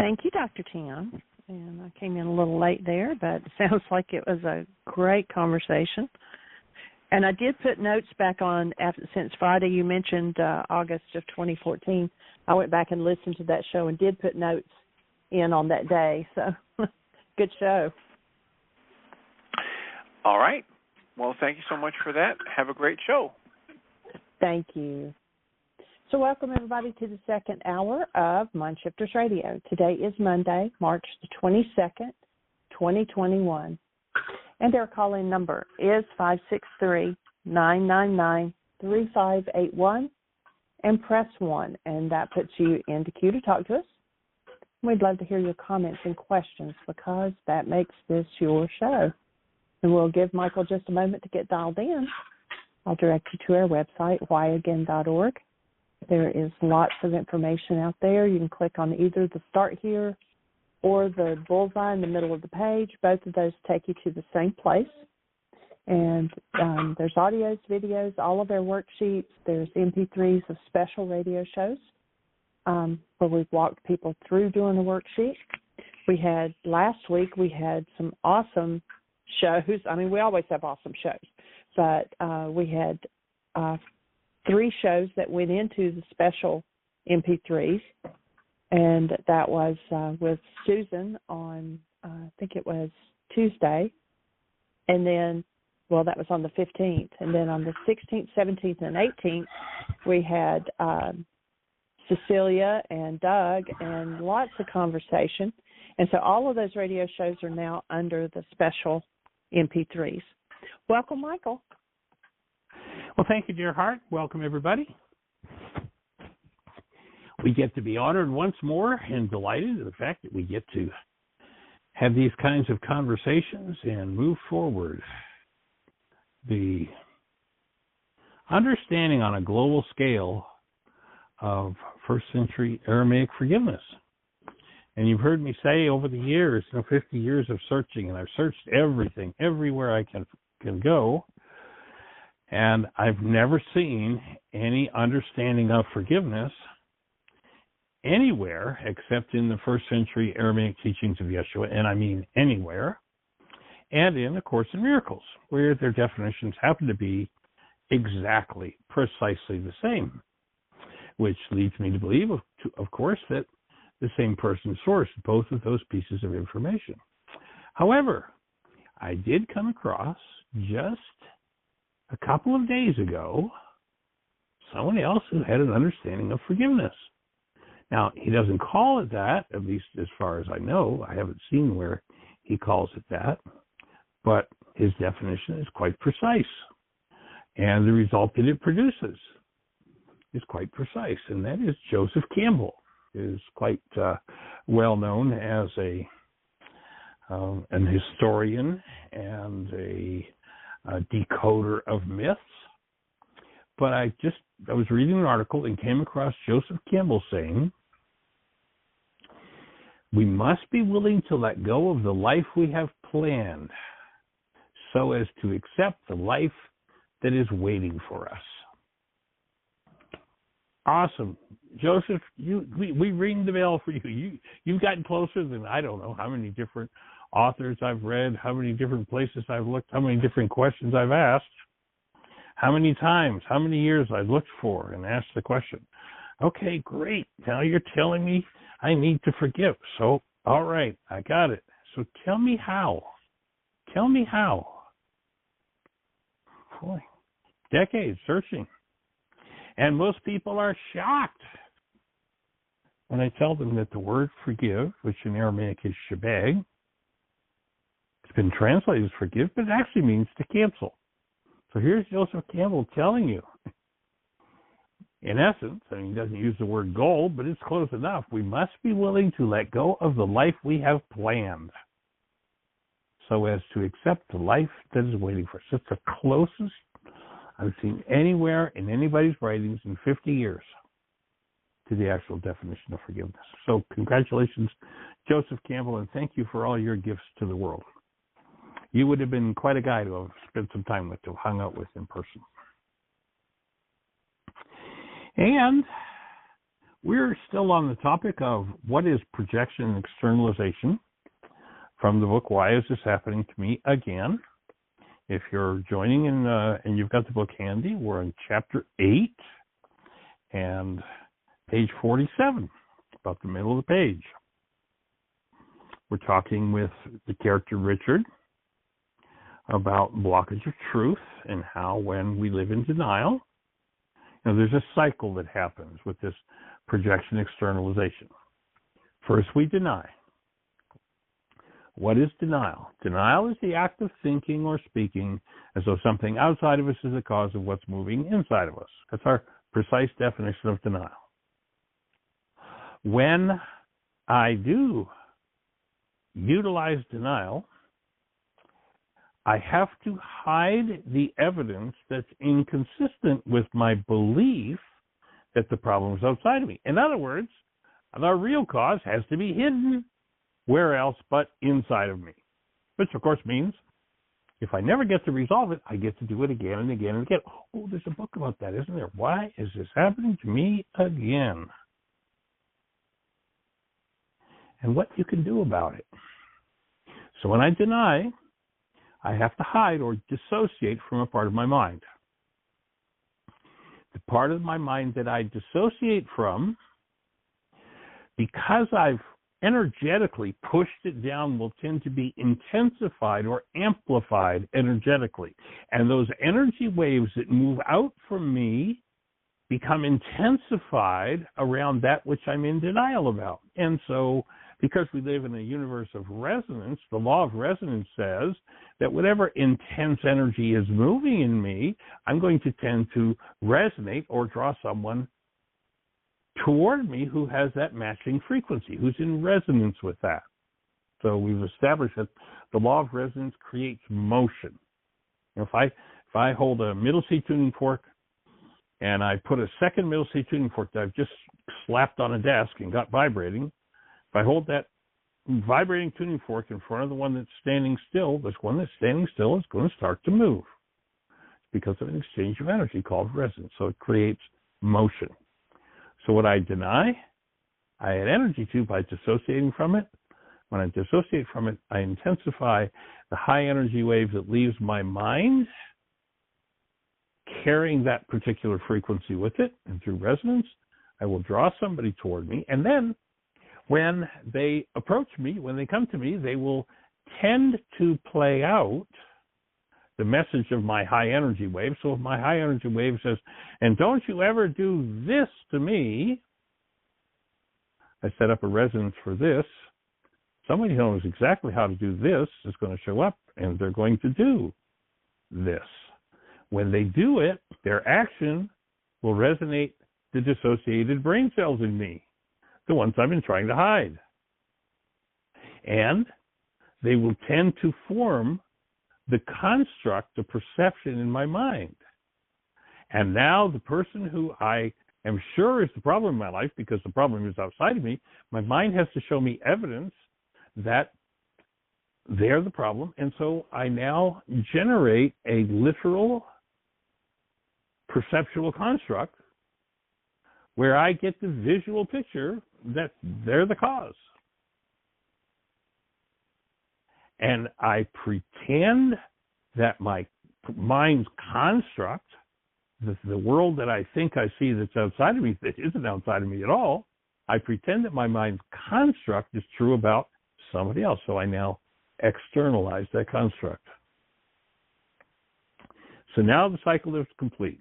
Thank you, Dr. Tim. And I came in a little late there, but it sounds like it was a great conversation. And I did put notes back on since Friday. You mentioned August of 2014. I went back and listened to that show and did put notes in on that day. So good show. All right. Well, thank you so much for that. Have a great show. Thank you. So welcome, everybody, to the second hour of Mindshifters Radio. Today is Monday, March the 22nd, 2021. And their call-in number is 563-999-3581 and press 1, and that puts you into queue to talk to us. We'd love to hear your comments and questions because that makes this your show. And we'll give Michael just a moment to get dialed in. I'll direct you to our website, whyagain.org. There is lots of information out there. You can click on either the Start Here or the bullseye in the middle of the page. Both of those take you to the same place. And there's audios, videos, all of our worksheets. There's MP3s of special radio shows where we've walked people through doing the worksheet. Last week, we had some awesome shows. I mean, we always have awesome shows. But we had 3 shows that went into the special MP3s, and that was with Susan on, I think it was Tuesday, and then, well, that was on the 15th, and then on the 16th, 17th, and 18th, we had Cecilia and Doug and lots of conversation, and so all of those radio shows are now under the special MP3s. Welcome, Michael. Well, thank you, dear heart. Welcome, everybody. We get to be honored once more and delighted at the fact that we get to have these kinds of conversations and move forward. The understanding on a global scale of first century Aramaic forgiveness. And you've heard me say over the years, 50 years of searching, and I've searched everything, everywhere I can go, and I've never seen any understanding of forgiveness anywhere except in the first century Aramaic teachings of Yeshua, and I mean anywhere, and in A Course in Miracles, where their definitions happen to be exactly, precisely the same, which leads me to believe, of course, that the same person sourced both of those pieces of information. However, I did come across just a couple of days ago someone else who had an understanding of forgiveness. Now, he doesn't call it that, at least as far as I know. I haven't seen where he calls it that, but his definition is quite precise, and the result that it produces is quite precise, and that is Joseph Campbell is quite well known as an historian and a decoder of myths. But I was reading an article and came across Joseph Campbell saying, we must be willing to let go of the life we have planned so as to accept the life that is waiting for us. Awesome. Joseph, we ring the bell for you. You've gotten closer than I don't know how many different authors I've read, how many different places I've looked, how many different questions I've asked, how many times, how many years I've looked for and asked the question. Okay, great. Now you're telling me I need to forgive. So, all right, I got it. So tell me how. Tell me how. Boy, decades searching. And most people are shocked when I tell them that the word forgive, which in Aramaic is shebag, it's been translated as forgive, but it actually means to cancel. So here's Joseph Campbell telling you, in essence, I mean, he doesn't use the word goal, but it's close enough. We must be willing to let go of the life we have planned so as to accept the life that is waiting for us. It's the closest I've seen anywhere in anybody's writings in 50 years to the actual definition of forgiveness. So congratulations, Joseph Campbell, and thank you for all your gifts to the world. You would have been quite a guy to have spent some time with, to have hung out with in person. And We're still on the topic of what is projection and externalization from the book, Why Is This Happening to Me Again? If you're joining and you've got the book handy, we're in chapter 8 and page 47, about the middle of the page. We're talking with the character Richard about blockage of truth and how when we live in denial, there's a cycle that happens with this projection externalization. First, we deny. What is denial? Denial is the act of thinking or speaking as though something outside of us is the cause of what's moving inside of us. That's our precise definition of denial. When I do utilize denial, I have to hide the evidence that's inconsistent with my belief that the problem is outside of me. In other words, the real cause has to be hidden where else but inside of me, which of course means if I never get to resolve it, I get to do it again and again and again. Oh, there's a book about that, isn't there? Why is this happening to me again? And what you can do about it. So when I deny, I have to hide or dissociate from a part of my mind. The part of my mind that I dissociate from, because I've energetically pushed it down, will tend to be intensified or amplified energetically. And those energy waves that move out from me become intensified around that which I'm in denial about. And so, because we live in a universe of resonance, the law of resonance says that whatever intense energy is moving in me, I'm going to tend to resonate or draw someone toward me who has that matching frequency, who's in resonance with that. So we've established that the law of resonance creates motion. If I hold a middle C tuning fork and I put a second middle C tuning fork that I've just slapped on a desk and got vibrating, if I hold that vibrating tuning fork in front of the one that's standing still, this one that's standing still is going to start to move because of an exchange of energy called resonance. So it creates motion. So what I deny, I add energy to by dissociating from it. When I dissociate from it, I intensify the high energy wave that leaves my mind, carrying that particular frequency with it. And through resonance, I will draw somebody toward me. And then when they approach me, when they come to me, they will tend to play out the message of my high energy wave. So if my high energy wave says, and don't you ever do this to me, I set up a resonance for this. Somebody who knows exactly how to do this is going to show up and they're going to do this. When they do it, their action will resonate the dissociated brain cells in me, the ones I've been trying to hide. And they will tend to form the construct, the perception in my mind. And now the person who I am sure is the problem in my life, because the problem is outside of me, my mind has to show me evidence that they're the problem. And so I now generate a literal perceptual construct where I get the visual picture that they're the cause. And I pretend that my mind's construct, the world that I think I see that's outside of me, that isn't outside of me at all, I pretend that my mind's construct is true about somebody else. So I now externalize that construct. So now the cycle is complete.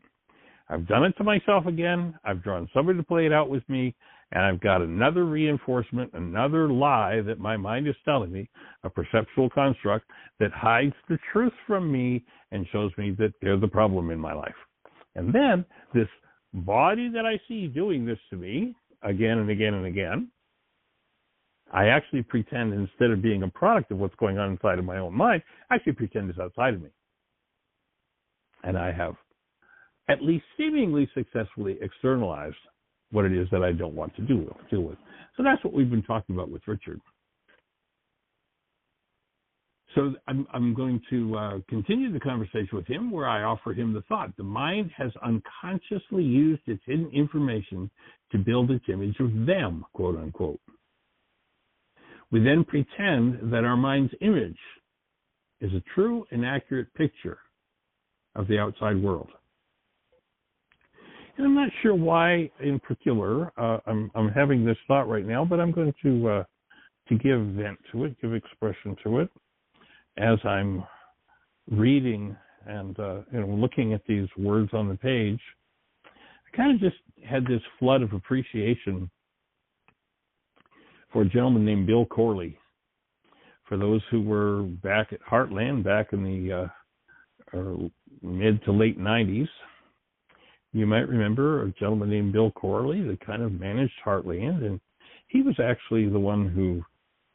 I've done it to myself again. I've drawn somebody to play it out with me. And I've got another reinforcement, another lie that my mind is telling me, a perceptual construct that hides the truth from me and shows me that they're the problem in my life. And then this body that I see doing this to me again and again and again, I actually pretend, instead of being a product of what's going on inside of my own mind, I actually pretend it's outside of me. And I have at least seemingly successfully externalized what it is that I don't want to deal with. So that's what we've been talking about with Richard. So I'm going to continue the conversation with him where I offer him the thought. The mind has unconsciously used its hidden information to build its image of them, quote unquote. We then pretend that our mind's image is a true and accurate picture of the outside world. And I'm not sure why in particular I'm having this thought right now, but I'm going to give vent to it, give expression to it as I'm reading and looking at these words on the page. I kind of just had this flood of appreciation for a gentleman named Bill Corley. For those who were back at Heartland back in the mid to late 90s, you might remember a gentleman named Bill Corley that kind of managed Heartland, and he was actually the one who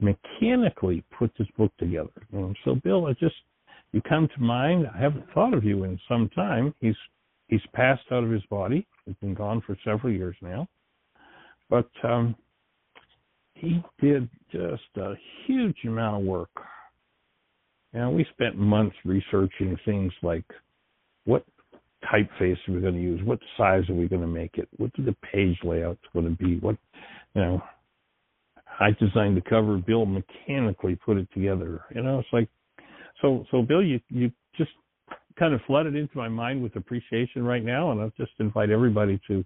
mechanically put this book together. So Bill, you come to mind. I haven't thought of you in some time. He's passed out of his body. He's been gone for several years now. But he did just a huge amount of work. We spent months researching things like what typeface are we going to use, what size are we going to make it, what the page layout's going to be, I designed the cover, Bill mechanically put it together. It's like, so Bill, you just kind of flooded into my mind with appreciation right now, and I'll just invite everybody to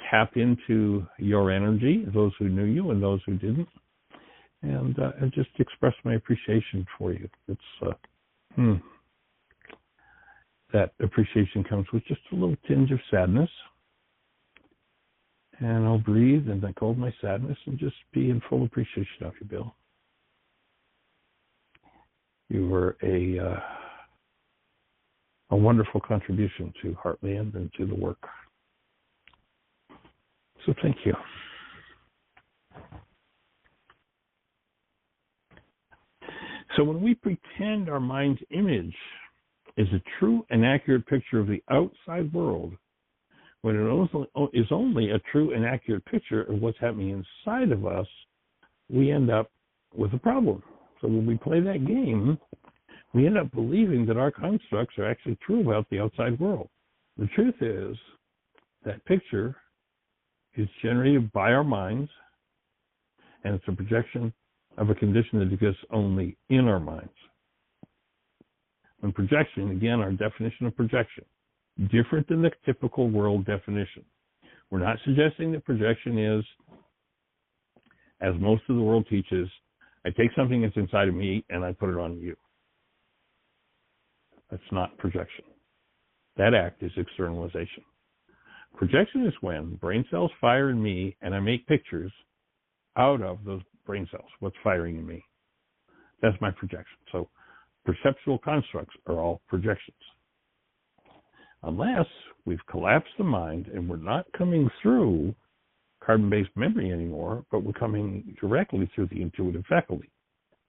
tap into your energy, those who knew you and those who didn't, and just express my appreciation for you. It's that appreciation comes with just a little tinge of sadness. And I'll breathe and let go of my sadness and just be in full appreciation of you, Bill. You were a wonderful contribution to Heartland and to the work. So thank you. So when we pretend our mind's image is a true and accurate picture of the outside world, when it is only a true and accurate picture of what's happening inside of us, we end up with a problem. So when we play that game, we end up believing that our constructs are actually true about the outside world. The truth is that picture is generated by our minds, and it's a projection of a condition that exists only in our minds. When projection, again, our definition of projection, different than the typical world definition. We're not suggesting that projection is, as most of the world teaches, I take something that's inside of me and I put it on you. That's not projection. That act is externalization. Projection is when brain cells fire in me and I make pictures out of those brain cells, what's firing in me. That's my projection. So perceptual constructs are all projections. Unless we've collapsed the mind and we're not coming through carbon-based memory anymore, but we're coming directly through the intuitive faculty,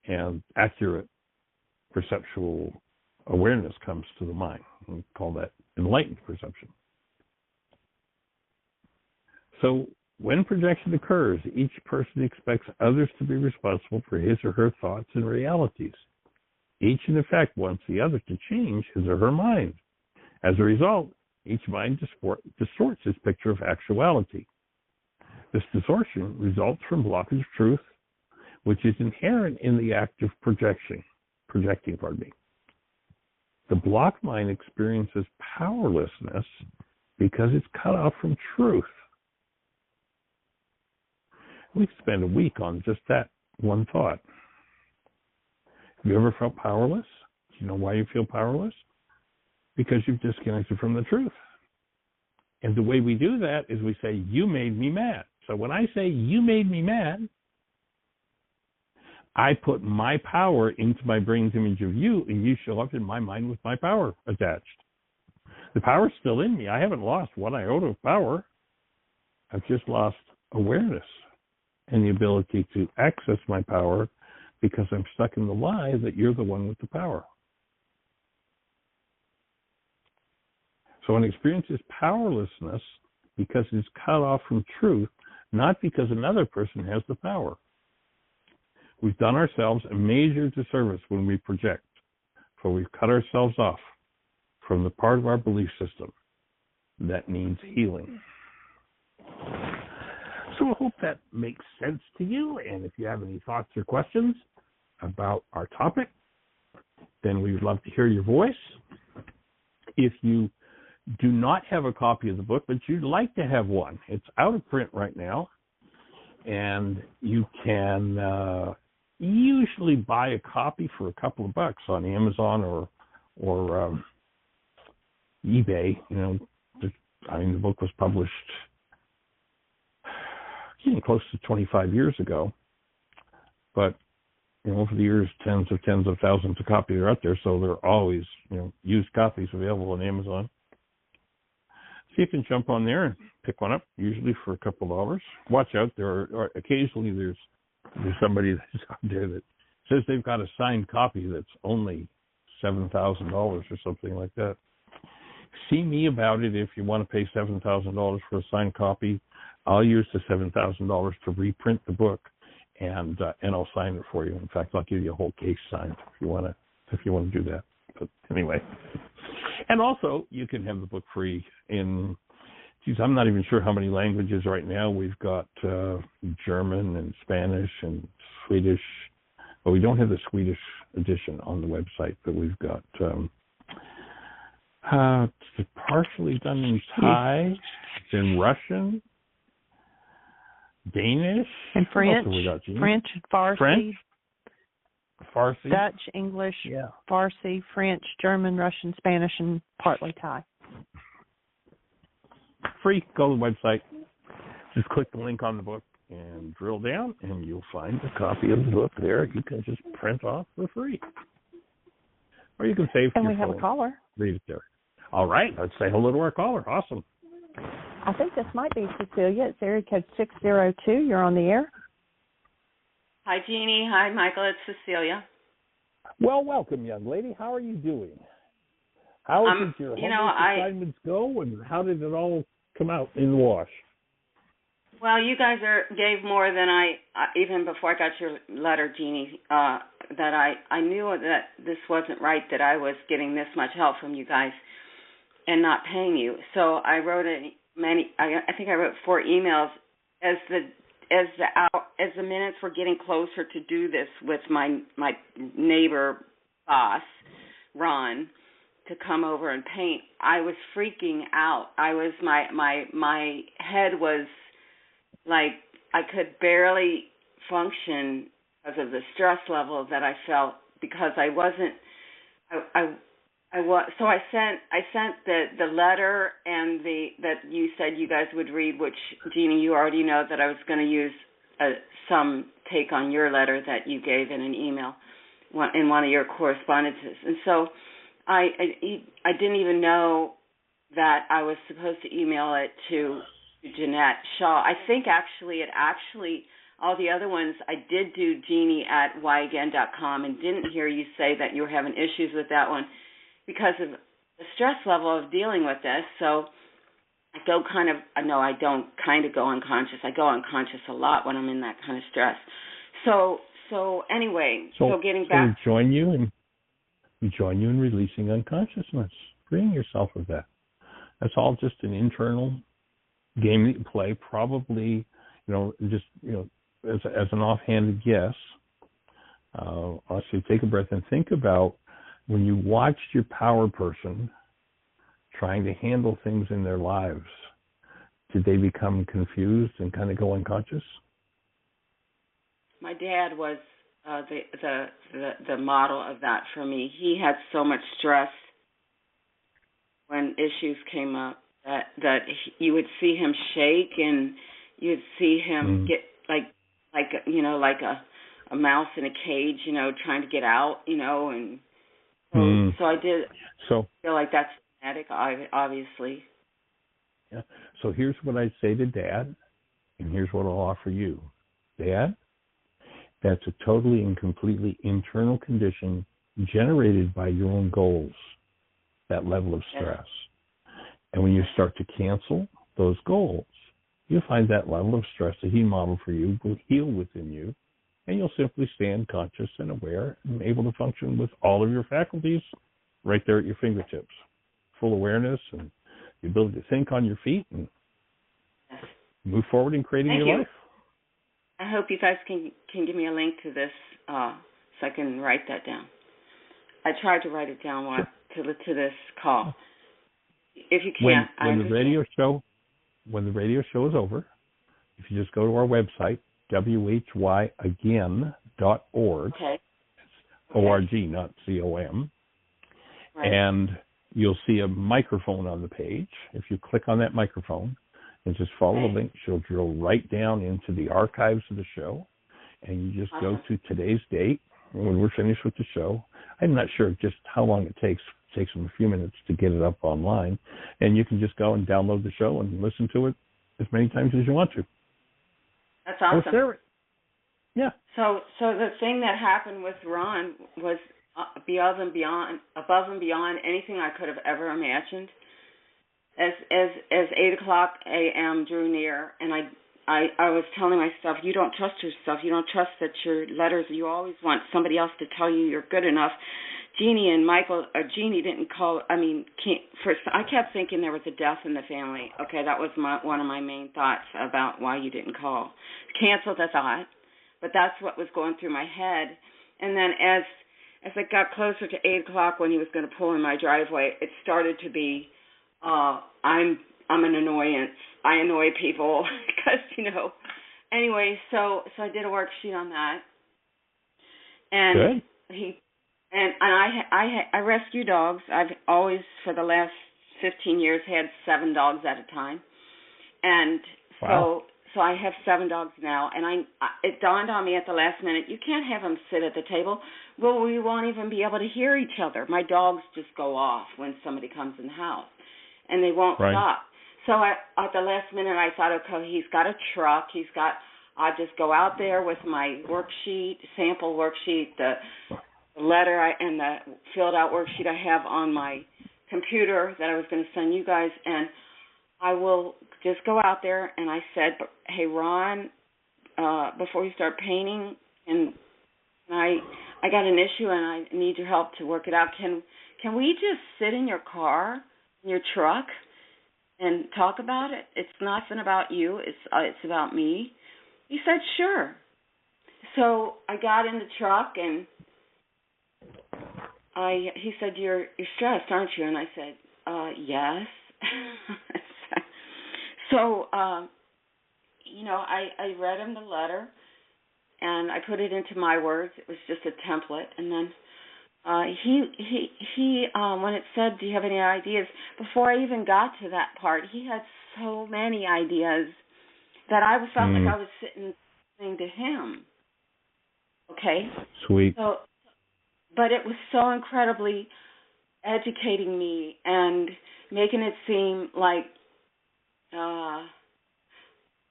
and accurate perceptual awareness comes to the mind. We call that enlightened perception. So when projection occurs, each person expects others to be responsible for his or her thoughts and realities. Each, in effect, wants the other to change his or her mind. As a result, each mind distorts its picture of actuality. This distortion results from blockage of truth, which is inherent in the act of projecting. The blocked mind experiences powerlessness because it's cut off from truth. We could spend a week on just that one thought. Have you ever felt powerless? Do you know why you feel powerless? Because you've disconnected from the truth. And the way we do that is we say, you made me mad. So when I say you made me mad, I put my power into my brain's image of you, and you show up in my mind with my power attached. The power's still in me. I haven't lost one iota of power. I've just lost awareness and the ability to access my power because I'm stuck in the lie that you're the one with the power. So one experiences powerlessness because it's cut off from truth, not because another person has the power. We've done ourselves a major disservice when we project, for we've cut ourselves off from the part of our belief system that needs healing. So I hope that makes sense to you, and if you have any thoughts or questions about our topic, then we would love to hear your voice. If you do not have a copy of the book, but you'd like to have one, it's out of print right now, and you can usually buy a copy for a couple of bucks on Amazon or eBay. The book was published getting close to 25 years ago, but over the years, tens of thousands of copies are out there, so there are always used copies available on Amazon. So you can jump on there and pick one up, usually for a couple of dollars. Watch out, occasionally there's somebody that's out there that says they've got a signed copy that's only $7,000 or something like that. See me about it if you want to pay $7,000 for a signed copy. I'll use the $7,000 to reprint the book, and I'll sign it for you. In fact, I'll give you a whole case signed if you want to do that. But anyway, and also you can have the book free in. I'm not even sure how many languages right now. We've got German and Spanish and Swedish. Well, we don't have the Swedish edition on the website, but we've got it's partially done in Thai, it's in Russian, Danish, and French, French, Farsi, Dutch, English, Farsi, French, German, Russian, Spanish, and partly Thai. Free. Go to the website. Just click the link on the book and drill down, and you'll find a copy of the book there. You can just print off for free, or you can save. And we have a caller. Read it there. All right. Let's say hello to our caller. Awesome. I think this might be Cecilia. It's area code 602. You're on the air. Hi, Jeannie. Hi, Michael. It's Cecilia. Well, welcome, young lady. How are you doing? How did your homework assignments go, and how did it all come out in the wash? Well, you guys gave more than I even before I got your letter, Jeannie. That I knew that this wasn't right. That I was getting this much help from you guys and not paying you. So I wrote I think I wrote 4 emails as the minutes were getting closer to do this with my neighbor boss, Ron, to come over and paint. I was freaking out. My head was like I could barely function because of the stress level that I felt because I wasn't. So I sent the letter and that you said you guys would read, which Jeannie, you already know that I was going to use some take on your letter that you gave in an email in one of your correspondences, and so I didn't even know that I was supposed to email it to Jeanette Shaw. I think actually all the other ones I did do Jeannie@whyagain.com and didn't hear you say that you were having issues with that one because of the stress level of dealing with this. So I go I don't go unconscious. I go unconscious a lot when I'm in that kind of stress. So anyway, so getting back. So we join you in releasing unconsciousness, freeing yourself of that. That's all just an internal game that you play, probably, as an offhanded guess. Also, take a breath and think about when you watched your power person trying to handle things in their lives, did they become confused and kind of go unconscious? My dad was the model of that for me. He had so much stress when issues came up that you would see him shake and you'd see him get like a mouse in a cage, trying to get out, and so I did feel like that's genetic, obviously. Yeah. So here's what I'd say to Dad, and here's what I'll offer you. Dad, that's a totally and completely internal condition generated by your own goals, that level of stress. And when you start to cancel those goals, you'll find that level of stress that he modeled for you will heal within you, and you'll simply stand conscious and aware and able to function with all of your faculties right there at your fingertips. Full awareness and the ability to think on your feet and move forward in creating your life. I hope you guys can give me a link to this so I can write that down. I tried to write it down to this call. If you can't, when the radio show is over, if you just go to our website, whyagain.org. Okay. It's O-R-G, not C-O-M. Right. And you'll see a microphone on the page. If you click on that microphone and just follow the link, she'll drill right down into the archives of the show. And you just go to today's date. And when we're finished with the show, I'm not sure just how long it takes. It takes them a few minutes to get it up online. And you can just go and download the show and listen to it as many times as you want to. That's awesome. Yeah. So the thing that happened with Ron was above and beyond anything I could have ever imagined. As 8:00 a.m. drew near, and I was telling myself, you don't trust yourself. You don't trust that your letters. You always want somebody else to tell you you're good enough. Jeannie and Michael, Jeannie didn't call. I kept thinking there was a death in the family. Okay, that was one of my main thoughts about why you didn't call. Canceled, I thought, but that's what was going through my head. And then as it got closer to 8:00 when he was going to pull in my driveway, it started to be, I'm an annoyance. I annoy people because, Anyway, so I did a worksheet on that. And good. I rescue dogs. I've always, for the last 15 years, had 7 dogs at a time. And wow. So I have 7 dogs now. And it dawned on me at the last minute, you can't have them sit at the table. Well, we won't even be able to hear each other. My dogs just go off when somebody comes in the house, and they won't stop. So at the last minute, I thought, okay, he's got a truck. I'll just go out there with my worksheet, sample worksheet, the letter and the filled out worksheet I have on my computer that I was going to send you guys, and I will just go out there. And I said, hey, Ron, before you start painting, and I got an issue and I need your help to work it out. Can we just sit in your car, in your truck, and talk about it? It's nothing about you. It's about me. He said, sure. So I got in the truck, and he said, you're stressed, aren't you? And I said, yes. So, I read him the letter, and I put it into my words. It was just a template. And then he when it said, do you have any ideas, before I even got to that part, he had so many ideas that I felt like I was sitting listening to him. Okay? Sweet. So, but it was so incredibly educating me and making it seem like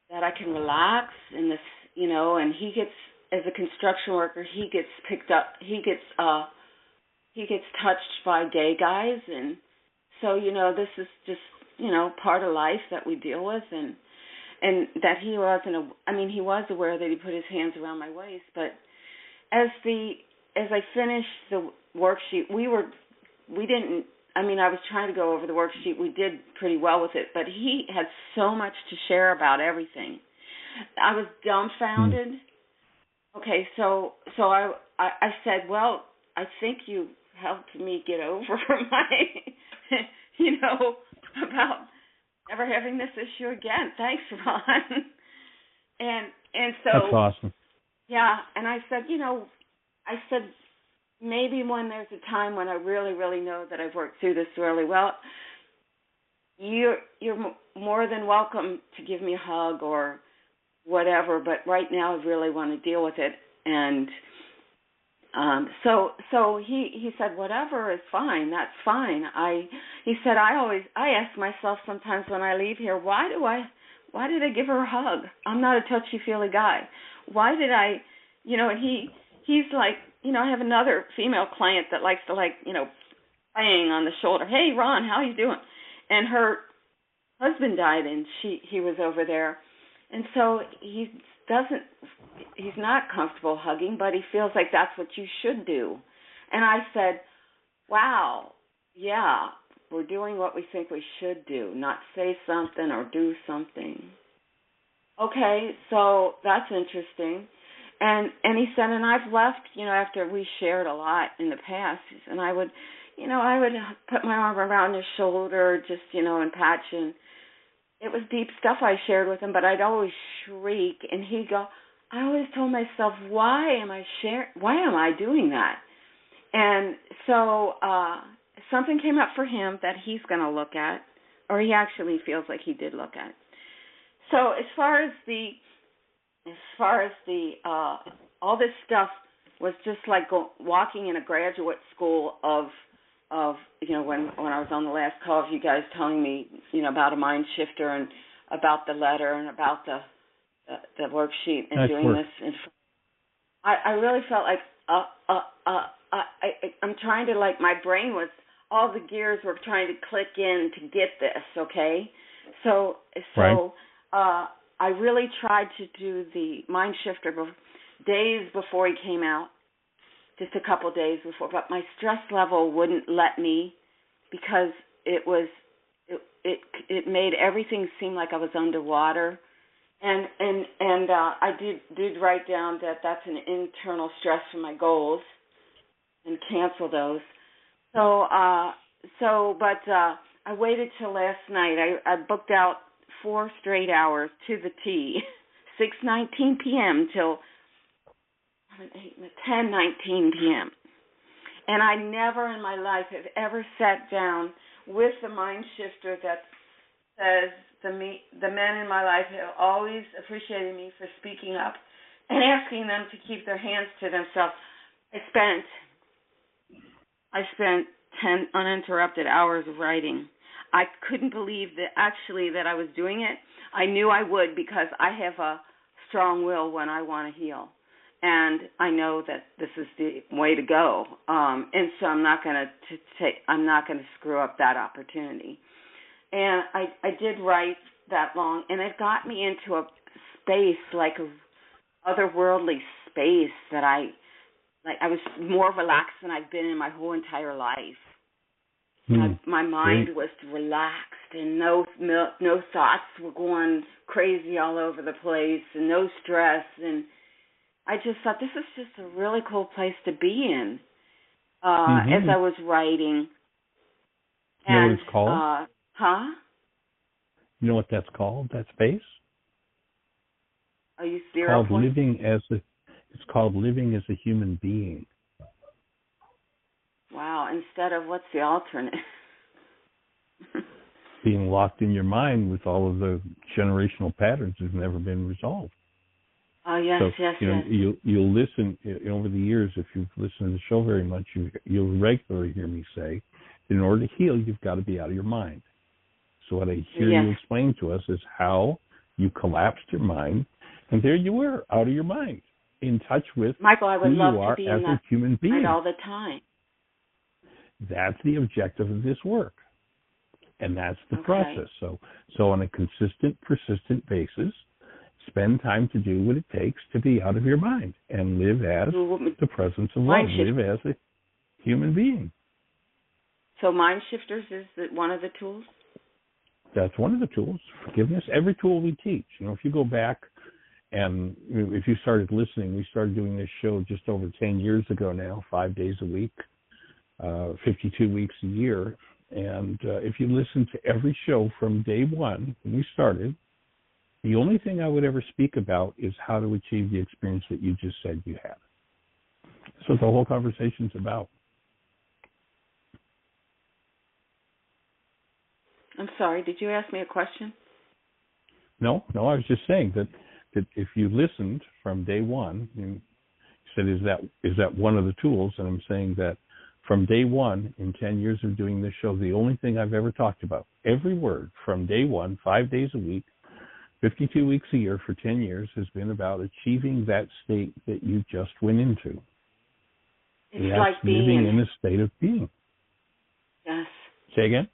that I can relax in this, and he gets, as a construction worker, he gets picked up, he gets touched by gay guys, and so, this is just, part of life that we deal with, and that he wasn't, he was aware that he put his hands around my waist, but as I finished the worksheet, I was trying to go over the worksheet. We did pretty well with it, but he had so much to share about everything. I was dumbfounded. Okay, so I said, well, I think you helped me get over my, about never having this issue again. Thanks, Ron. And so that's awesome. Yeah, and I said, maybe when there's a time when I really, really know that I've worked through this really well, you're more than welcome to give me a hug or whatever. But right now, I really want to deal with it. And so he said, whatever is fine. That's fine. He said, I ask myself sometimes when I leave here, why did I give her a hug? I'm not a touchy-feely guy. Why did I, and he's like, I have another female client that likes to bang on the shoulder. Hey, Ron, how you doing? And her husband died, and he was over there. so he's not comfortable hugging, but he feels like that's what you should do. And I said, wow, yeah, we're doing what we think we should do, not say something or do something. Okay, so that's interesting. And he said, and I've left, after we shared a lot in the past, and I would put my arm around his shoulder, just, and patch, and it was deep stuff I shared with him, but I'd always shriek, and he'd go, I always told myself, why am I doing that? And so something came up for him that he's going to look at, or he actually feels like he did look at. So as far as all this stuff was just like walking in a graduate school of when I was on the last call of you guys telling me about a mind shifter and about the letter and about the worksheet and nice doing work. this. And I really felt like I'm trying to, like, my brain was, all the gears were trying to click in to get this, okay? So Right. I really tried to do the mind shifter days before he came out, just a couple days before, but my stress level wouldn't let me, because it made everything seem like I was underwater. And I did write down that that's an internal stress from my goals and cancel those. But I waited till last night. I booked out 4 straight hours to the T, 6:19 p.m. till 10:19 p.m. And I never in my life have ever sat down with the mind shifter that says the men in my life have always appreciated me for speaking up and asking them to keep their hands to themselves. I spent 10 uninterrupted hours of writing. I couldn't believe that I was doing it. I knew I would, because I have a strong will when I want to heal. And I know that this is the way to go. And so I'm not going to screw up that opportunity. And I did write that long, and it got me into a space, like a otherworldly space, that I was more relaxed than I've been in my whole entire life. My mind was relaxed, and no thoughts were going crazy all over the place, and no stress. And I just thought, this is just a really cool place to be in. As I was writing. You know what it's called? You know what that's called, that space? Are you serious? It's called living as a human being. Wow, instead of, what's the alternate? Being locked in your mind with all of the generational patterns that have never been resolved. Oh, yes, so, yes. You'll listen, over the years, if you've listened to the show very much, you'll regularly hear me say, in order to heal, you've got to be out of your mind. So what I hear you explain to us is how you collapsed your mind, and there you were, out of your mind, in touch with Michael, I would who love you are to be as in a human being. all the time. That's the objective of this work, and that's the process. So on a consistent, persistent basis, spend time to do what it takes to be out of your mind and live as the presence of love. Live as a human being. So mind shifters is one of the tools? That's one of the tools. Forgiveness. Every tool we teach. If you go back and if you started listening, we started doing this show just over 10 years ago now, 5 days a week, 52 weeks a year. And if you listen to every show from day one when we started, the only thing I would ever speak about is how to achieve the experience that you just said you had. That's what the whole conversation's about. I'm sorry, did you ask me a question? No, I was just saying that if you listened from day one, you said, is that one of the tools? And I'm saying that from day one, in 10 years of doing this show, the only thing I've ever talked about, every word from day one, 5 days a week, 52 weeks a year for 10 years, has been about achieving that state that you just went into. It's like living in a state of being. Yes. Say again?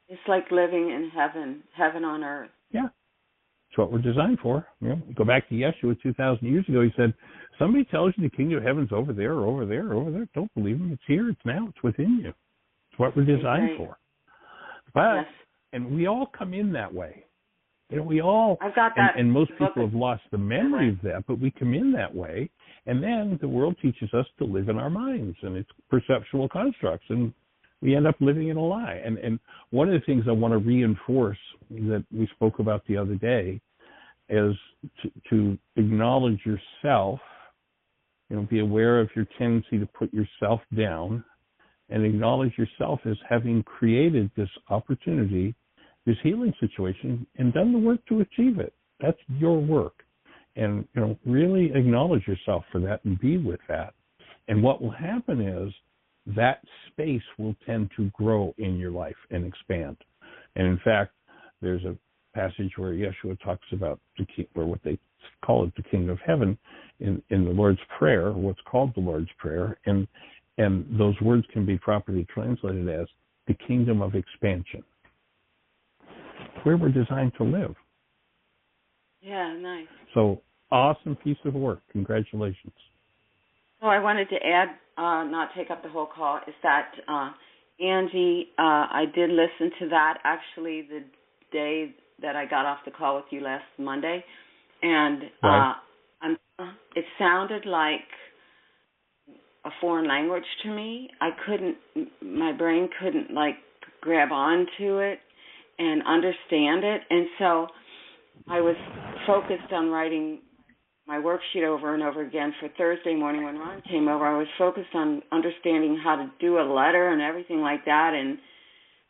It's like living in heaven on earth. Yeah. It's what we're designed for. Go back to Yeshua 2,000 years ago. He said, somebody tells you the kingdom of heaven's over there, over there, over there. Don't believe him. It's here. It's now. It's within you. It's what we're designed for. But, and we all come in that way. We all, I've got that. And most people have lost the memory of that, but we come in that way. And then the world teaches us to live in our minds, and it's perceptual constructs, and we end up living in a lie. And one of the things I want to reinforce that we spoke about the other day is to acknowledge yourself, be aware of your tendency to put yourself down, and acknowledge yourself as having created this opportunity, this healing situation, and done the work to achieve it. That's your work. And, really acknowledge yourself for that and be with that. And what will happen is that space will tend to grow in your life and expand. And in fact, there's a passage where Yeshua talks about or what they call it, the kingdom of heaven, in the Lord's Prayer, what's called the Lord's Prayer. And those words can be properly translated as the kingdom of expansion. Where we're designed to live. Yeah, nice. So, awesome piece of work. Congratulations. Oh, I wanted to add, not take up the whole call, is that Angie, I did listen to that actually the day that I got off the call with you last Monday, and right. It sounded like a foreign language to me. My brain couldn't grab onto it and understand it, and so I was focused on writing my worksheet over and over again for Thursday morning when Ron came over. I was focused on understanding how to do a letter and everything like that, and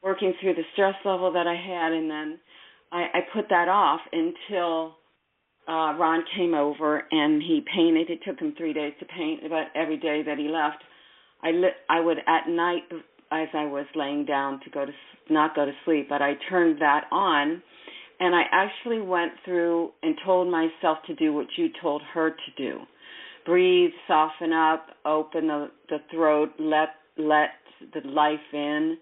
working through the stress level that I had, and then I put that off until Ron came over and he painted. It took him 3 days to paint, but every day that he left, I would at night as I was laying down to not go to sleep, but I turned that on, and I actually went through and told myself to do what you told her to do. Breathe, soften up, open the throat, let the life in,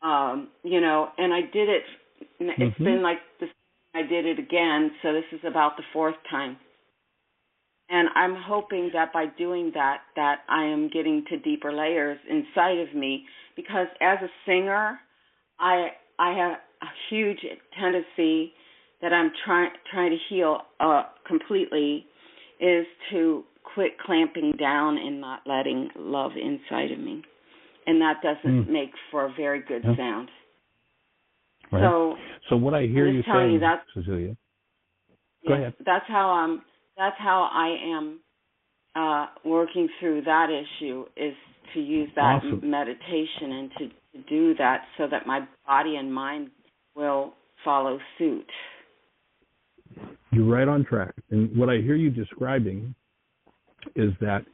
and I did it. It's been like this. I did it again, so this is about the fourth time. And I'm hoping that by doing that I am getting to deeper layers inside of me, because as a singer, I have a huge tendency that I'm trying to heal completely, is to quit clamping down and not letting love inside of me. And that doesn't make for a very good sound. Right. So what I hear you saying, Cecilia, go ahead. That's how I am working through that issue, is to use that meditation and to do that so that my body and mind will follow suit. You're right on track. And what I hear you describing is that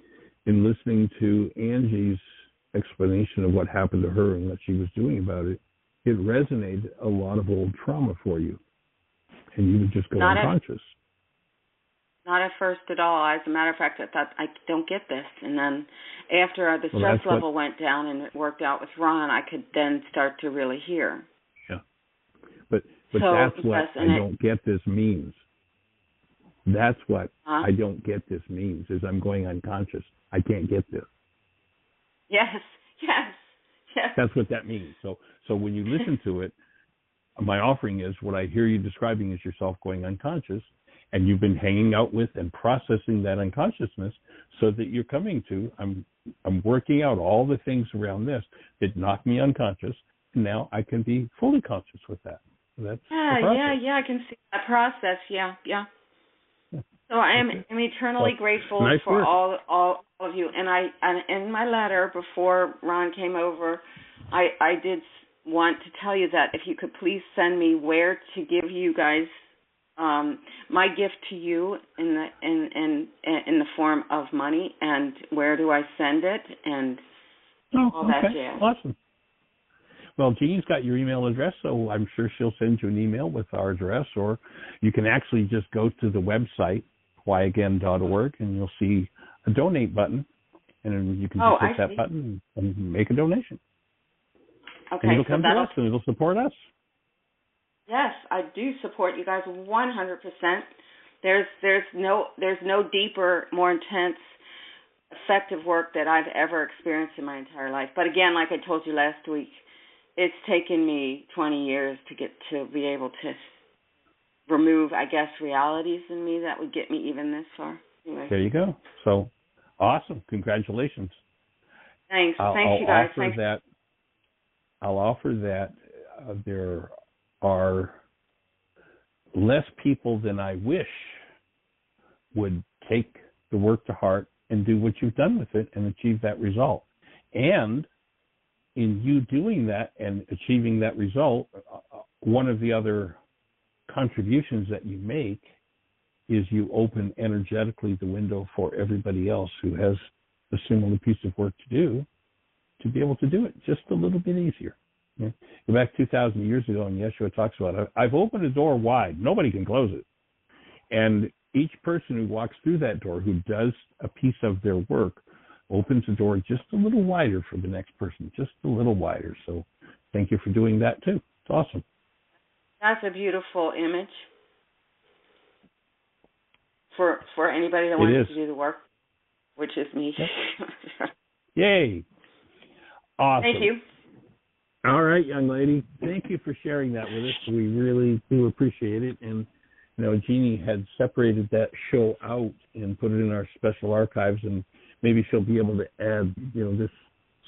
in listening to Angie's explanation of what happened to her and what she was doing about it, it resonated a lot of old trauma for you. And you would just go unconscious. Not at first at all. As a matter of fact, I thought, I don't get this. And then after the stress level went down and it worked out with Ron, I could then start to really hear. Yeah. But that's what I don't get this means. That's what I don't get this means, is I'm going unconscious. I can't get this. Yes. That's what that means. So when you listen to it, my offering is, what I hear you describing is yourself going unconscious, and you've been hanging out with and processing that unconsciousness, so that you're coming to, I'm working out all the things around this that knocked me unconscious, and now I can be fully conscious with that. That's the process. I can see that process. Yeah. So I'm eternally grateful for all of you. And in my letter before Ron came over, I did want to tell you that if you could please send me where to give you guys my gift to you in the form of money, and where do I send it, and all that jazz. Awesome. Well, Jean's got your email address, so I'm sure she'll send you an email with our address, or you can actually just go to the website, whyagain.org, and you'll see a donate button, and then you can just hit that button and make a donation. Okay, and it'll come to us, and it'll support us. Yes, I do support you guys 100%. There's no deeper, more intense, effective work that I've ever experienced in my entire life. But again, like I told you last week, it's taken me 20 years to be able to remove, I guess, realities in me that would get me even this far. Anyway. There you go. So awesome. Congratulations. Thanks. I'll you guys. I'll offer that there are less people than I wish would take the work to heart and do what you've done with it and achieve that result. And in you doing that and achieving that result, one of the other contributions that you make is you open energetically the window for everybody else who has a similar piece of work to do to be able to do it just a little bit easier. Yeah. Go back 2,000 years ago, and Yeshua talks about it. I've opened a door wide. Nobody can close it. And each person who walks through that door, who does a piece of their work, opens the door just a little wider for the next person, just a little wider. So thank you for doing that, too. It's awesome. That's a beautiful image for anybody that wants to do the work, which is me. Yep. Yay. Awesome. Thank you. All right, young lady. Thank you for sharing that with us. We really do appreciate it. And, Jeannie had separated that show out and put it in our special archives, and maybe she'll be able to add, this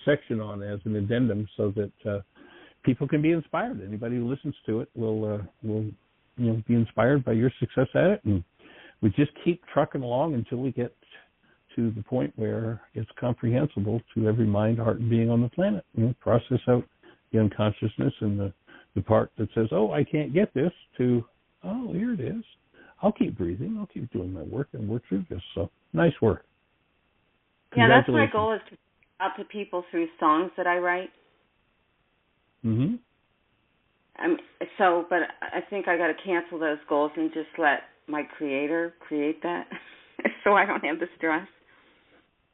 section on as an addendum so that people can be inspired. Anybody who listens to it will be inspired by your success at it. And we just keep trucking along until we get to the point where it's comprehensible to every mind, heart, and being on the planet. Process out the unconsciousness and the part that says, oh, I can't get this, to, oh, here it is. I'll keep breathing. I'll keep doing my work and work through this. So nice work. Yeah, that's my goal, is to out to people through songs that I write. Mm-hmm. But I think I got to cancel those goals and just let my creator create that so I don't have the stress.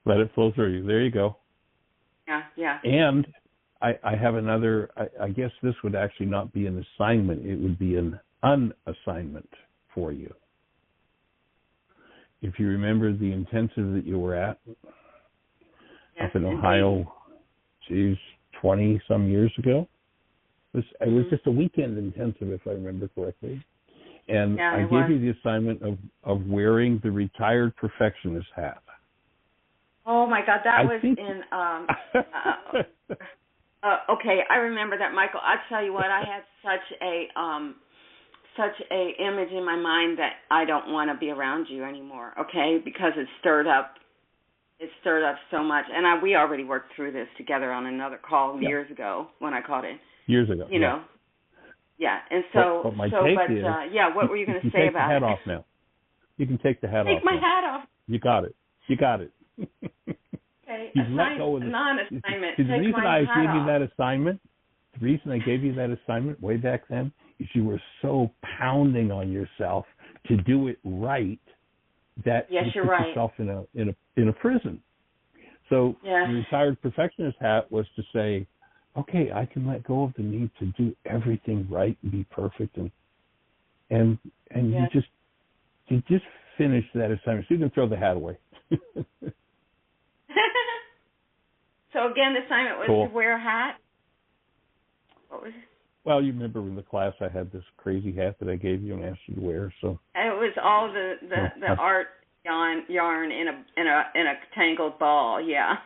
Let it flow through you. There you go. Yeah. And I have another, I guess this would actually not be an assignment. It would be an unassignment for you. If you remember the intensive that you were at up in Ohio, 20-some years ago, it was just a weekend intensive, if I remember correctly. And I gave you the assignment of wearing the retired perfectionist hat. Oh my God, that was in. Okay, I remember that, Michael. I tell you what, I had such a image in my mind that I don't want to be around you anymore. Okay, because it stirred up so much, and we already worked through this together on another call years ago when I called in. Years ago, Yeah, and so, what what were you going to say about it? You can take the hat off now. You can take the hat off. Take my hat off. You got it. Okay, non-assignment. The reason I gave you that assignment way back then is you were so pounding on yourself to do it right that you put yourself in a prison. So the retired perfectionist hat was to say, okay, I can let go of the need to do everything right and be perfect, and you just finished that assignment. So you can throw the hat away. So again, the assignment was to wear a hat. What was it? Well, you remember in the class I had this crazy hat that I gave you and asked you to wear. So and it was all the art yarn in a tangled ball. Yeah.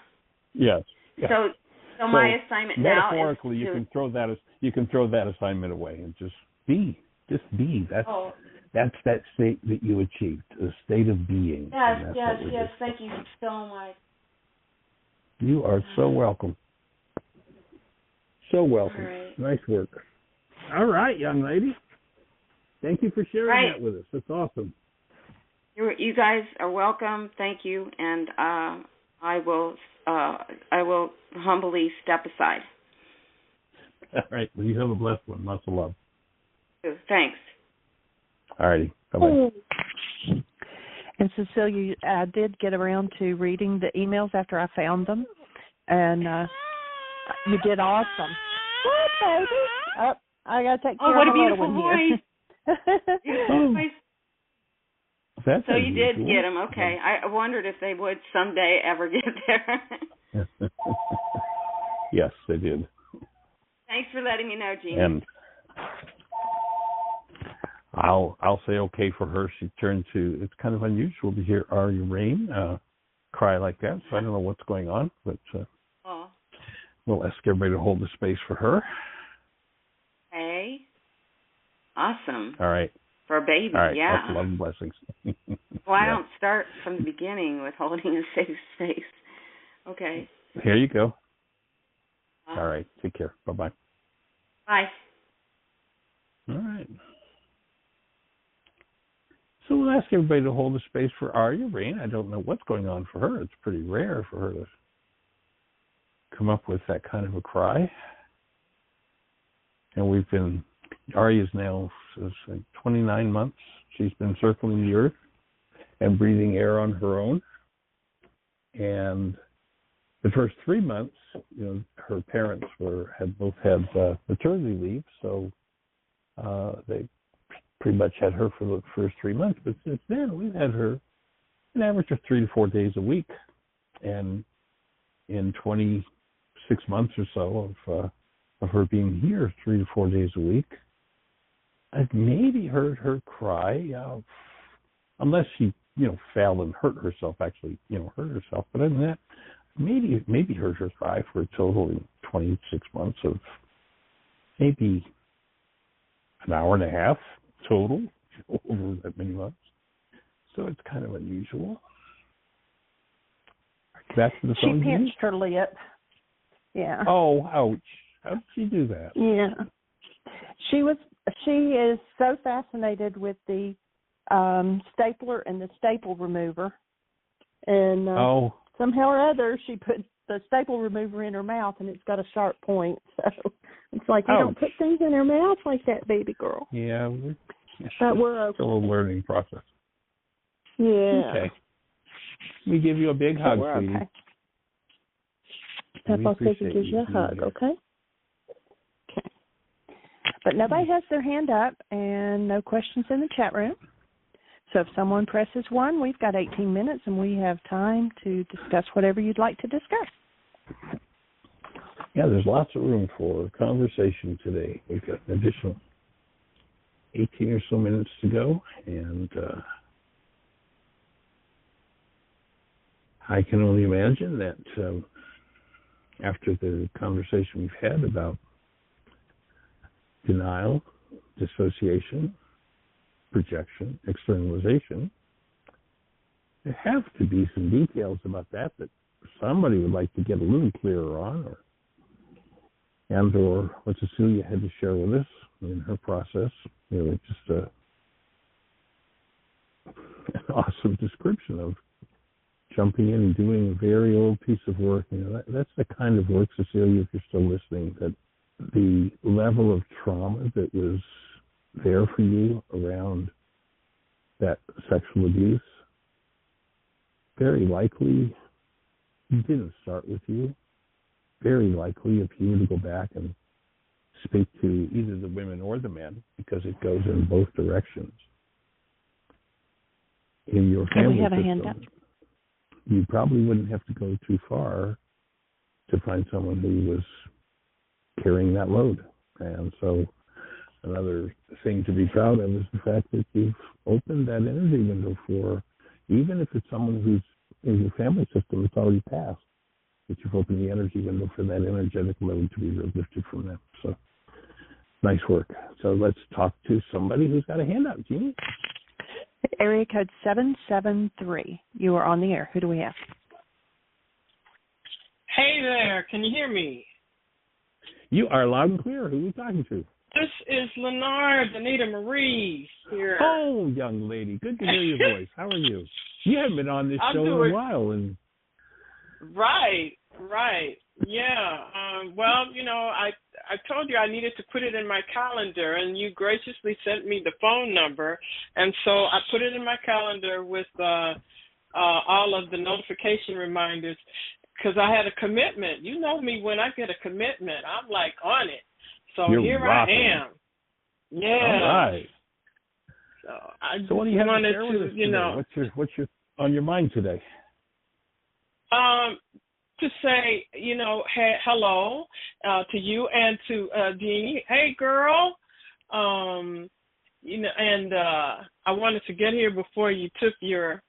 Yes. Yeah. So my assignment now is metaphorically, you can throw that assignment away and just be. That's that state that you achieved, the state of being. Yes. Thank you so much. You are so welcome. So welcome. Right. Nice work. All right, young lady. Thank you for sharing that with us. That's awesome. You guys are welcome. Thank you, and I will humbly step aside. All right. Well, you have a blessed one. Lots of love. Thanks. All righty. Bye-bye. And Cecilia, I did get around to reading the emails after I found them, and you did awesome. What, baby? I got to take care Oh, what of a my little beautiful one here. voice. Beautiful voice. That's So you did unusual. get them. Okay. I wondered if they would someday ever get there. Yes, they did. Thanks for letting me know, Jeannie. And I'll say okay for her. She turned to, it's kind of unusual to hear Aria Rain cry like that, so I don't know what's going on, but we'll ask everybody to hold the space for her. Hey. Awesome. All right. For a baby, All right. yeah. That's love and blessings. Well, I don't start from the beginning with holding a safe space. Okay. Here you go. All right. Take care. Bye-bye. Bye. All right. So we'll ask everybody to hold the space for Aria Rain. I don't know what's going on for her. It's pretty rare for her to come up with that kind of a cry. And Aria's now 29 months. She's been circling the earth and breathing air on her own. And the first 3 months, her parents had both had maternity leave, so they pretty much had her for the first 3 months. But since then, we've had her an average of 3 to 4 days a week. And in 26 months or so of her being here 3 to 4 days a week, I've maybe heard her cry, unless she, fell and hurt herself, hurt herself. But other than that, maybe heard her cry for a total in 26 months of maybe an hour and a half total over that many months. So it's kind of unusual. Back to the phone. She pinched her lip. Yeah. Oh, ouch. How did she do that? Yeah. She is so fascinated with the stapler and the staple remover. And somehow or other, she put the staple remover in her mouth, and it's got a sharp point. So it's like, you don't put things in her mouth like that, baby girl. Yeah. But we're okay. Still a learning process. Yeah. Okay. We give you a big hug, sweetie. Okay. Papa says he gives you a hug, okay? Okay. But nobody has their hand up and no questions in the chat room. So if someone presses 1, we've got 18 minutes and we have time to discuss whatever you'd like to discuss. Yeah, there's lots of room for conversation today. We've got an additional 18 or so minutes to go, and I can only imagine that after the conversation we've had about denial, dissociation, projection, externalization, there have to be some details about that somebody would like to get a little clearer on, or what Cecilia had to share with us in her process. Just an awesome description of jumping in and doing a very old piece of work. That's the kind of work, Cecilia, if you're still listening, that the level of trauma that was there for you around that sexual abuse very likely didn't start with you. Very likely, if you were to go back and speak to either the women or the men, because it goes in both directions, in your family we have system, a hand up? You probably wouldn't have to go too far to find someone who was carrying that load. And so another thing to be proud of is the fact that you've opened that energy window for, even if it's someone who's in your family system that's already passed, that you've opened the energy window for that energetic load to be lifted from them. So nice work. So let's talk to somebody who's got a hand up. Jeannie? Area code 773. You are on the air. Who do we have? Hey there. Can you hear me? You are loud and clear. Who are we talking to? This is Lenard Anita Marie here. Oh, young lady. Good to hear your voice. How are you? You haven't been on this show in a while. Right. Yeah. Well, I told you I needed to put it in my calendar, and you graciously sent me the phone number, and so I put it in my calendar with all of the notification reminders, because I had a commitment. You know me, when I get a commitment, I'm like on it. So You're here rocking. I am. Yeah. All right. So I just So what do you have to wanted share with us you today? know, What's your on your mind today? to say, hello to you and to Jeannie. Hey, girl. And I wanted to get here before you took your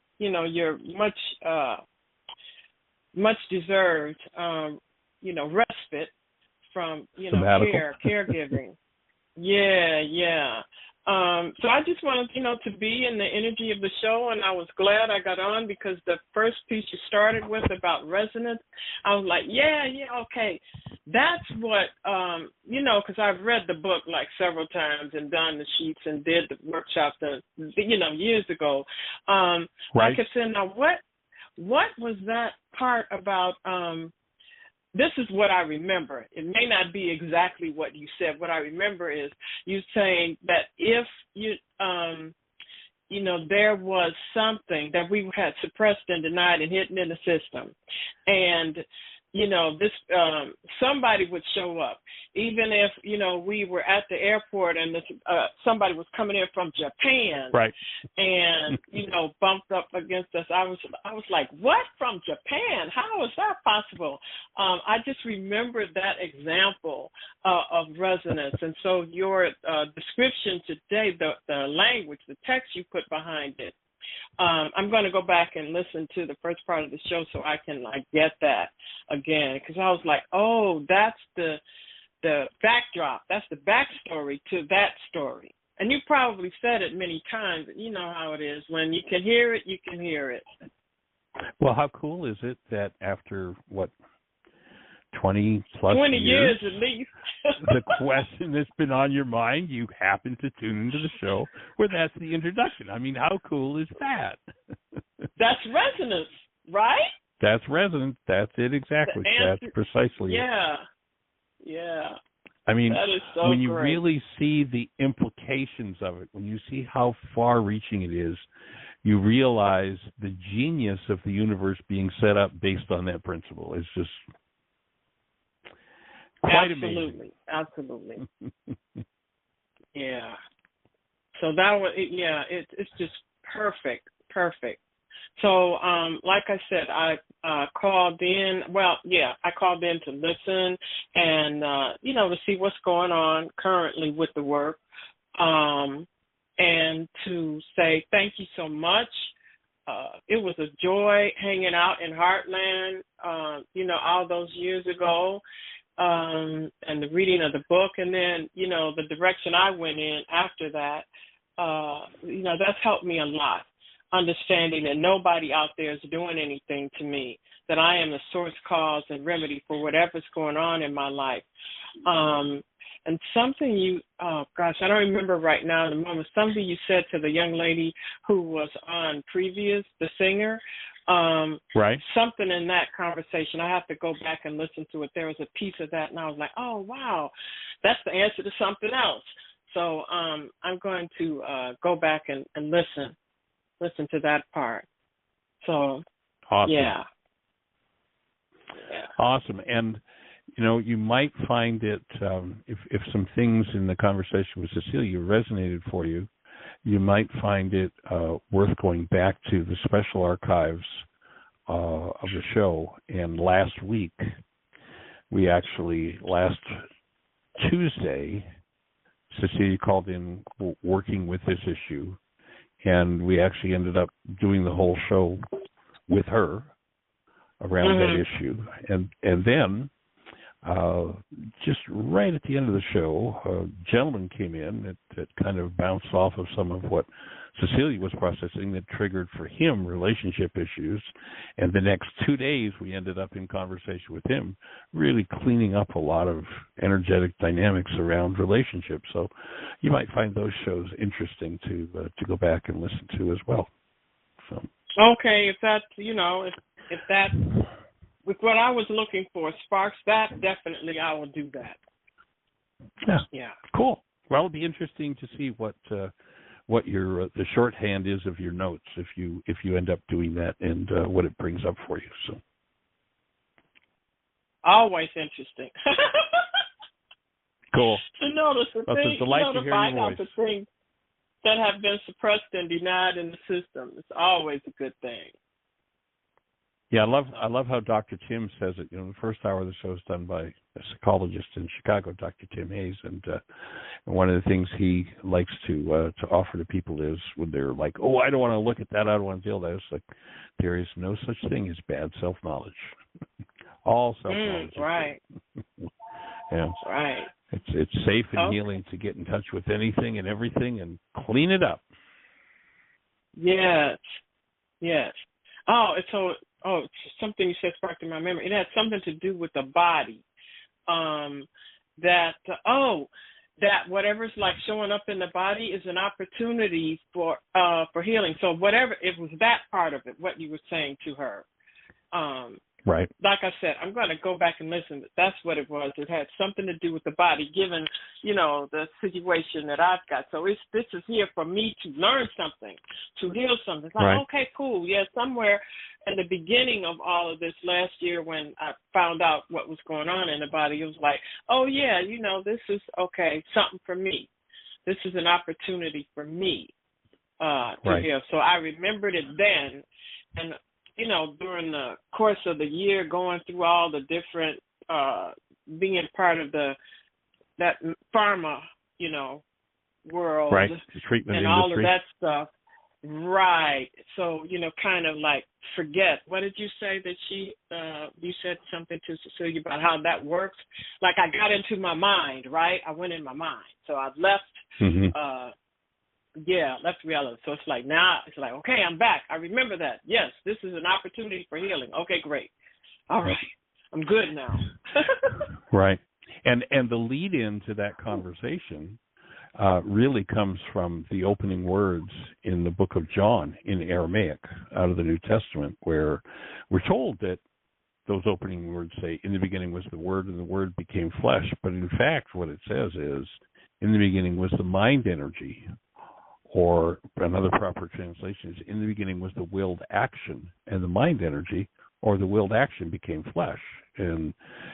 much deserved, respite from, Sabbatical. caregiving. Yeah. So I just wanted, to be in the energy of the show, and I was glad I got on because the first piece you started with about resonance, I was like, yeah, okay. That's what, because I've read the book like several times and done the sheets and did the workshops, years ago. Right. I kept saying, now what was that part about, this is what I remember. It may not be exactly what you said. What I remember is you saying that if there was something that we had suppressed and denied and hidden in the system, and this somebody would show up, even if we were at the airport and this somebody was coming in from Japan, right, and bumped up against us. I was like, what, from Japan? How is that possible? I just remembered that example of resonance, and so your description today, the language, the text you put behind it. I'm going to go back and listen to the first part of the show so I can get that again, because I was like, oh, that's the backdrop, that's the backstory to that story. And you probably said it many times. You know how it is. When you can hear it, you can hear it. Well, how cool is it that after 20 plus 20 years at least, the question that's been on your mind, you happen to tune into the show where that's the introduction. I mean, how cool is that? That's resonance, right? That's resonance. That's it exactly. That's precisely it. Yeah. I mean, that is so when you great. really see the implications of it, when you see how far-reaching it is, you realize the genius of the universe being set up based on that principle. It's just quite amazing. Absolutely. Yeah. So that was, it's just perfect. So, like I said, I called in. Well, I called in to listen and, to see what's going on currently with the work, and to say thank you so much. It was a joy hanging out in Heartland, all those years ago, and the reading of the book, and then, the direction I went in after that, that's helped me a lot. Understanding that nobody out there is doing anything to me, that I am the source, cause, and remedy for whatever's going on in my life. And something I don't remember right now in the moment, something you said to the young lady who was on previous, the singer, right? Something in that conversation, I have to go back and listen to it. There was a piece of that, and I was like, oh, wow, that's the answer to something else. So I'm going to go back and listen to that part. So, awesome. Yeah. Awesome. And, you might find it, if some things in the conversation with Cecilia resonated for you, you might find it worth going back to the special archives of the show. And last Tuesday, Cecilia called in working with this issue, and we actually ended up doing the whole show with her around that issue. And then just right at the end of the show, a gentleman came in that kind of bounced off of some of what Cecilia was processing that triggered for him relationship issues. And the next 2 days, we ended up in conversation with him, really cleaning up a lot of energetic dynamics around relationships. So you might find those shows interesting to go back and listen to as well. So okay, if that's if that with what I was looking for sparks that, definitely I will do that. Yeah. Cool. Well, it'll be interesting to see what your the shorthand is of your notes if you end up doing that, and what it brings up for you. So always interesting. Cool. To notice the Well, things, it's a delight to hear find your out voice. the things that have been suppressed and denied in the system. It's always a good thing. Yeah, I love how Dr. Tim says it. The first hour of the show is done by a psychologist in Chicago, Dr. Tim Hayes, and one of the things he likes to offer to people is when they're like, "Oh, I don't want to look at that, I don't want to deal with that." It's like there is no such thing as bad self-knowledge. All self-knowledge. Right. Yeah. Right. It's safe and healing to get in touch with anything and everything and clean it up. Yes. Yes. It's something you said sparked in my memory. It had something to do with the body. That whatever's like showing up in the body is an opportunity for healing. So whatever it was, that part of it, what you were saying to her. Right. Like I said, I'm going to go back and listen. That's what it was. It had something to do with the body, given, the situation that I've got. So this is here for me to learn something, to heal something. It's like, right. Okay, cool. Yeah, somewhere in the beginning of all of this last year when I found out what was going on in the body, it was like, oh, yeah, this is, okay, something for me. This is an opportunity for me to heal. So I remembered it then. And during the course of the year, going through all the different, being part of that pharma, world, right, the treatment and industry. all of that stuff, right? So kind of like forget. What did you say that you said something to Cecilia about how that works? Like I got into my mind, right? I went in my mind, so I left. Mm-hmm. Left reality. So it's like now it's like, okay, I'm back. I remember that. Yes, this is an opportunity for healing. Okay, great. All right. I'm good now. Right. And the lead in to that conversation really comes from the opening words in the book of John in Aramaic out of the New Testament, where we're told that those opening words say, in the beginning was the Word, and the Word became flesh. But in fact, what it says is, in the beginning was the mind energy. Or another proper translation is, in the beginning was the willed action, and the mind energy, or the willed action, became flesh. And,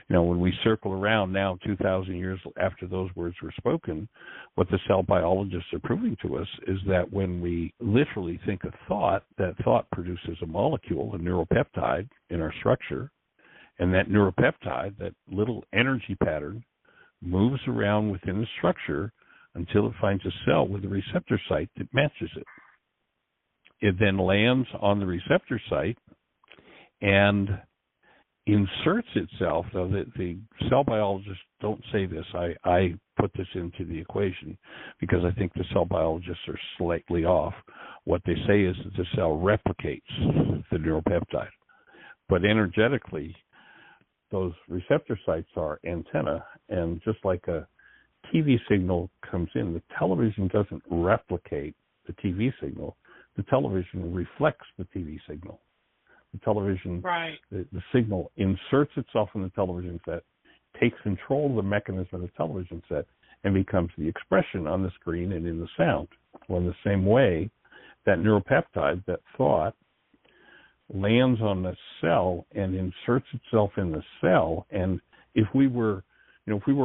when we circle around now 2,000 years after those words were spoken, what the cell biologists are proving to us is that when we literally think a thought, that thought produces a molecule, a neuropeptide in our structure, and that neuropeptide, that little energy pattern, moves around within the structure until it finds a cell with a receptor site that matches it. It then lands on the receptor site and inserts itself. Now, the cell biologists don't say this. I put this into the equation because I think the cell biologists are slightly off. What they say is that the cell replicates the neuropeptide. But energetically, those receptor sites are antenna, and just like a TV signal comes in, the television doesn't replicate the TV signal. The television reflects the TV signal. The television, the signal inserts itself in the television set, takes control of the mechanism of the television set, and becomes the expression on the screen and in the sound. Well, in the same way, that neuropeptide, that thought, lands on the cell and inserts itself in the cell. And if we were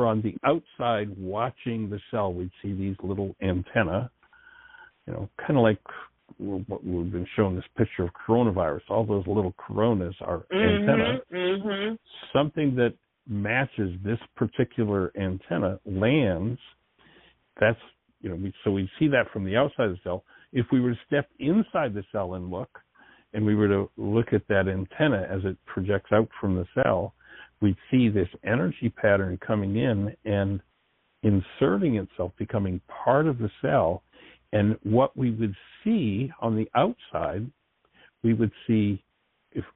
on the outside watching the cell, we'd see these little antennae, kind of like what we've been shown this picture of coronavirus. All those little coronas are antennae. Mm-hmm. Something that matches this particular antenna lands. That's, so we see that from the outside of the cell. If we were to step inside the cell and look, and we were to look at that antenna as it projects out from the cell, we'd see this energy pattern coming in and inserting itself, becoming part of the cell. And what we would see on the outside, we would see,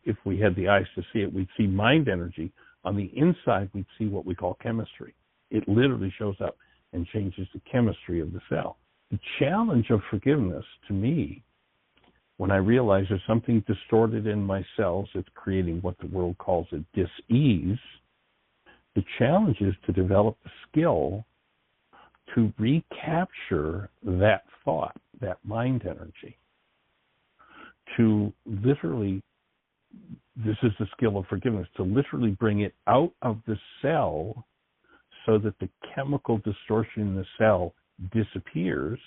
if we had the eyes to see it, we'd see mind energy. On the inside, we'd see what we call chemistry. It literally shows up and changes the chemistry of the cell. The challenge of forgiveness, to me, when I realize there's something distorted in my cells, it's creating what the world calls a dis-ease. The challenge is to develop the skill to recapture that thought, that mind energy, to literally, this is the skill of forgiveness, to literally bring it out of the cell so that the chemical distortion in the cell disappears,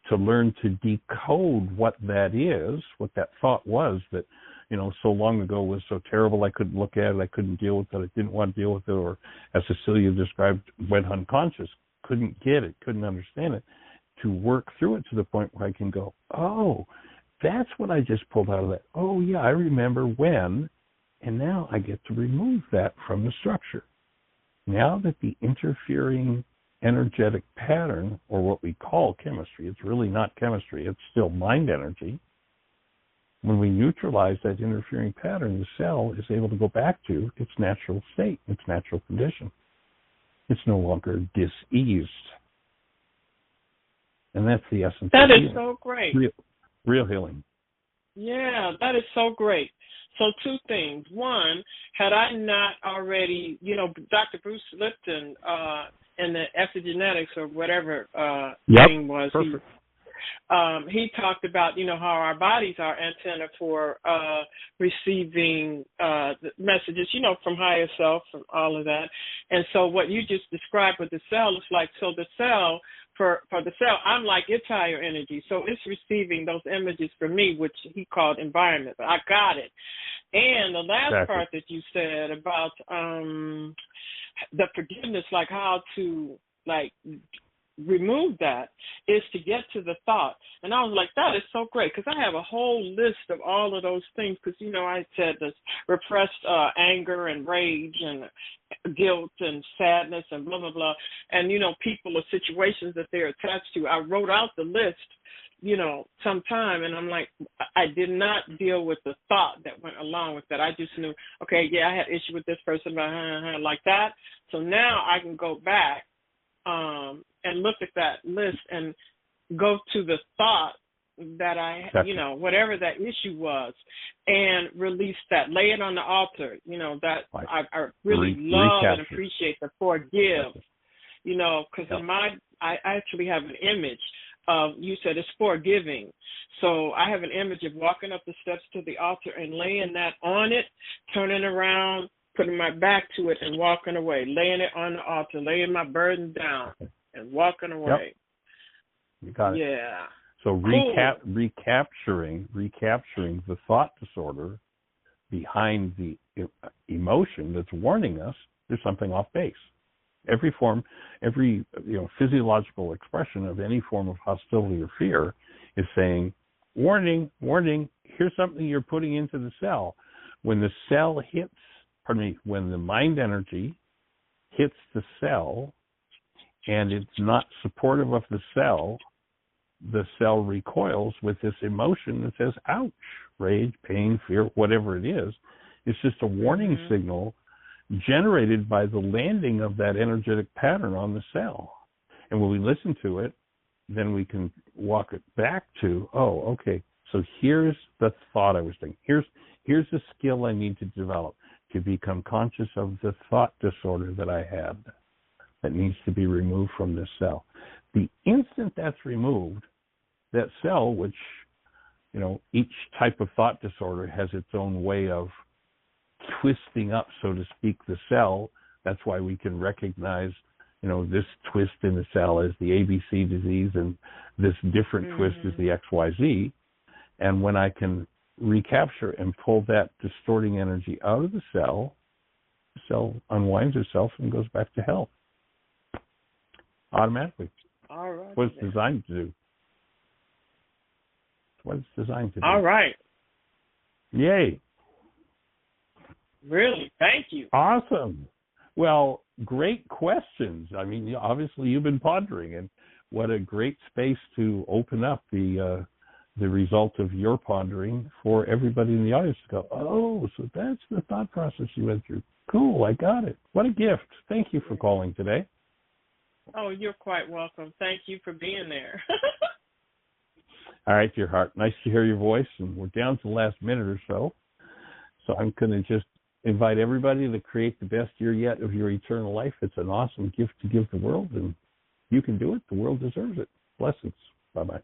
to learn to decode what that is, what that thought was that, so long ago was so terrible I couldn't look at it, I couldn't deal with it, I didn't want to deal with it, or as Cecilia described, went unconscious, couldn't get it, couldn't understand it, to work through it to the point where I can go, oh, that's what I just pulled out of that. Oh, yeah, I remember when, and now I get to remove that from the structure. Now that the interfering energetic pattern, or what we call chemistry, it's really not chemistry, it's still mind energy. When we neutralize that interfering pattern, the cell is able to go back to its natural state, its natural condition. It's no longer diseased. And that's the essence that of is healing. So great. Real healing. Yeah, that is so great. So two things. One, had I not already, Dr. Bruce Lipton in the epigenetics or whatever thing was, he talked about, how our bodies are antenna for receiving messages, from higher self, from all of that. And so what you just described with the cell is like, so the cell, for the cell, I'm like its higher energy. So it's receiving those images from me, which he called environment. But I got it. And the last part that you said about the forgiveness, like how to remove that, is to get to the thought. And I was like, that is so great, because I have a whole list of all of those things, because, I said this repressed anger and rage and guilt and sadness and blah, blah, blah. And, people or situations that they're attached to. I wrote out the list, sometime, and I'm like, I did not deal with the thought that went along with that. I just knew, okay, yeah, I had issue with this person, like that. So now I can go back and look at that list and go to the thought that I, whatever that issue was, and release that, lay it on the altar, that I really love and appreciate the forgive, because I actually have an image of, you said it's forgiving. So I have an image of walking up the steps to the altar and laying that on it, turning around, putting my back to it and walking away, laying it on the altar, laying my burden down and walking away. Yep. You got it. Yeah. So recapturing the thought disorder behind the emotion that's warning us there's something off base. Every physiological expression of any form of hostility or fear is saying, warning, warning, here's something you're putting into the cell. When the cell when the mind energy hits the cell and it's not supportive of the cell recoils with this emotion that says, ouch, rage, pain, fear, whatever it is. It's just a warning signal generated by the landing of that energetic pattern on the cell. And when we listen to it, then we can walk it back to, oh, okay, so here's the thought I was thinking. Here's the skill I need to develop to become conscious of the thought disorder that I had that needs to be removed from this cell. The instant that's removed, that cell, which, each type of thought disorder has its own way of twisting up, so to speak, the cell. That's why we can recognize, this twist in the cell as the ABC disease and this different twist is the XYZ. And when I can recapture and pull that distorting energy out of the cell unwinds itself and goes back to health automatically. All right. What it's designed to do. What it's designed to do. All right. Yay. Really? Thank you. Awesome. Well, great questions. I mean, obviously you've been pondering, and what a great space to open up the result of your pondering for everybody in the audience to go, oh, so that's the thought process you went through. Cool, I got it. What a gift. Thank you for calling today. Oh, you're quite welcome. Thank you for being there. All right, dear heart. Nice to hear your voice, and we're down to the last minute or so. So I'm going to just invite everybody to create the best year yet of your eternal life. It's an awesome gift to give the world, and you can do it. The world deserves it. Blessings. Bye-bye.